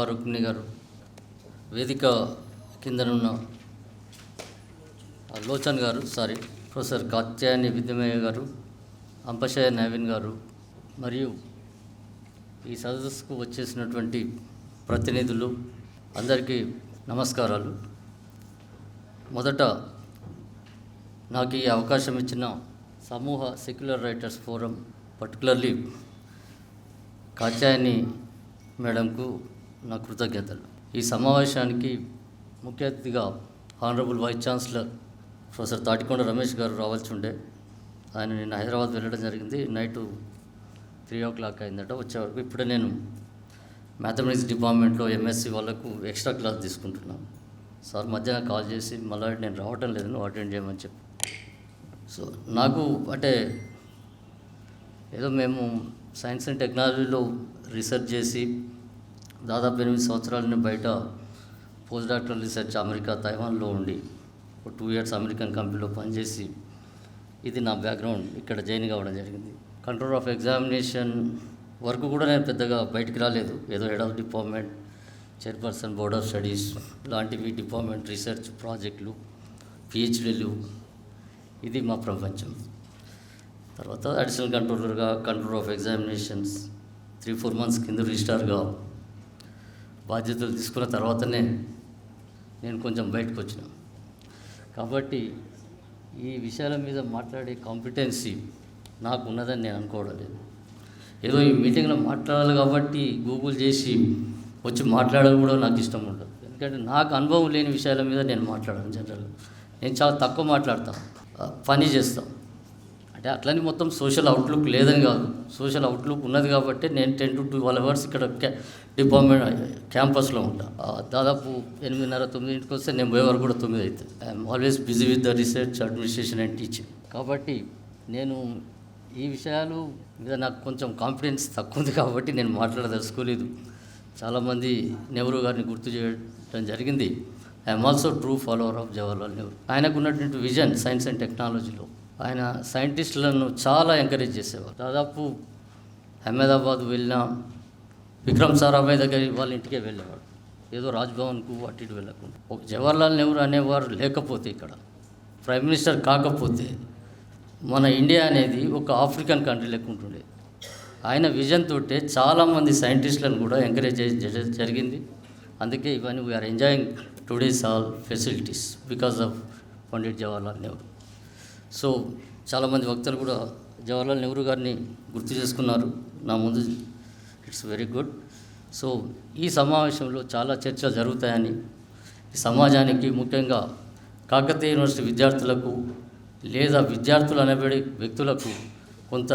రుక్మిణి గారు, వేదిక కిందనున్న లోచన్ గారు, ప్రొఫెసర్ కాత్యాయని విద్యమయ్య గారు, అంపశయ నవీన్ గారు, మరియు ఈ సదస్సుకు వచ్చేసినటువంటి ప్రతినిధులు అందరికీ నమస్కారాలు. మొదట నాకు ఈ అవకాశం ఇచ్చిన సమూహ secular writers forum, particularly Katyayani మేడంకు నా కృతజ్ఞతలు. ఈ సమావేశానికి ముఖ్య అతిథిగా honourable vice chancellor professor Tatikonda Ramesh garu రావాల్సి ఉండే. ఆయన నిన్న హైదరాబాద్ వెళ్ళడం జరిగింది. నైట్ 3 o'clock అయిందట. వచ్చేవరకు ఇప్పుడే నేను మ్యాథమెటిక్స్ డిపార్ట్మెంట్లో ఎంఎస్సి వాళ్ళకు ఎక్స్ట్రా క్లాస్ తీసుకుంటున్నాను. సార్ మధ్యాహ్నం కాల్ చేసి మళ్ళీ నేను రావటం లేదు, నువ్వు అటెండ్ చేయమని చెప్పి. సో నాకు అంటే ఏదో మేము సైన్స్ అండ్ టెక్నాలజీలో రీసెర్చ్ చేసి దాదాపు 8 సంవత్సరాలని బయట పోస్ట్ డాక్టరల్ రీసెర్చ్ అమెరికా తైవాన్లో ఉండి 2 years అమెరికన్ కంపెనీలో పనిచేసి ఇది నా బ్యాక్గ్రౌండ్. ఇక్కడ జాయిన్ కావడం జరిగింది. కంట్రోల్ ఆఫ్ ఎగ్జామినేషన్ వరకు కూడా నేను పెద్దగా బయటికి రాలేదు. ఏదో head of department, chairperson board of studies లాంటివి, డిపార్ట్మెంట్ రీసెర్చ్ ప్రాజెక్టులు, పిహెచ్డీలు, ఇది మా ప్రపంచం. తర్వాత అడిషనల్ కంట్రోలర్గా కంట్రోల్ ఆఫ్ ఎగ్జామినేషన్స్ 3-4 months కింద రిజిస్టార్గా బాధ్యతలు తీసుకున్న తర్వాతనే నేను కొంచెం బయటకు వచ్చిన. కాబట్టి ఈ విషయాల మీద మాట్లాడే కాంపిటెన్సీ నాకు ఉన్నదని నేను అనుకోవడం లేదు. ఏదో ఈ మీటింగ్లో మాట్లాడాలి కాబట్టి గూగుల్ చేసి వచ్చి మాట్లాడడం కూడా నాకు ఇష్టం ఉండదు. ఎందుకంటే నాకు అనుభవం లేని విషయాల మీద నేను మాట్లాడాను. జనరల్గా నేను చాలా తక్కువ మాట్లాడతాను, పని చేస్తాను. అంటే అట్లని మొత్తం సోషల్ అవుట్లుక్ లేదని కాదు, సోషల్ అవుట్లుక్ ఉన్నది కాబట్టి నేను 10 to 12 hours ఇక్కడ డిపార్ట్మెంట్ క్యాంపస్లో ఉంటాను. దాదాపు 8:30-9 వస్తే నేను పోయే వరకు కూడా 9 అవుతుంది. I'm always busy with the research, administration and teaching. కాబట్టి నేను ఈ విషయాలు మీద నాకు కొంచెం కాన్ఫిడెన్స్ తక్కువ ఉంది కాబట్టి నేను మాట్లాడదలుచుకోలేదు. చాలామంది నెహ్రూ గారిని గుర్తు చేయడం జరిగింది. I'm also true follower of Jawaharlal Nehru. ఆయనకు ఉన్నటువంటి విజన్ సైన్స్ అండ్ టెక్నాలజీలో ఆయన సైంటిస్టులను చాలా ఎంకరేజ్ చేసేవారు. దాదాపు అహ్మదాబాద్ వెళ్ళినా విక్రమ్ సారాభాయ్ దగ్గర వాళ్ళ ఇంటికే వెళ్ళేవాడు. ఏదో రాజ్భవన్కు అటు ఇటు వెళ్ళకుండా. ఒక జవహర్లాల్ నెహ్రూ అనేవారు లేకపోతే, ఇక్కడ ప్రైమ్ మినిస్టర్ కాకపోతే మన ఇండియా అనేది ఒక ఆఫ్రికన్ కంట్రీ లెక్క ఉంటుండే. ఆయన విజన్ తోటే చాలామంది సైంటిస్టులను కూడా ఎంకరేజ్ చేయడం జరిగింది. అందుకే ఇవన్నీ we are enjoying today's all facilities because of Pandit Jawaharlal Nehru. So చాలామంది వక్తలు కూడా జవహర్లాల్ నెహ్రూ గారిని గుర్తు చేసుకున్నారు నా ముందు. It's very good. సో ఈ సమావేశంలో చాలా చర్చలు జరుగుతాయని, ఈ సమాజానికి ముఖ్యంగా కాకతీయ యూనివర్సిటీ విద్యార్థులకు లేదా విద్యార్థులు అనబడే వ్యక్తులకు కొంత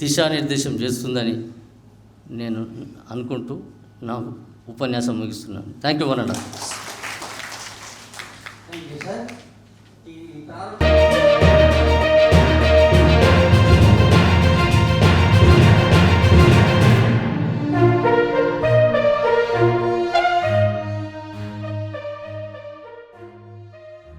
దిశానిర్దేశం చేస్తుందని నేను అనుకుంటూ నా ఉపన్యాసం ముగిస్తున్నాను. Thank you.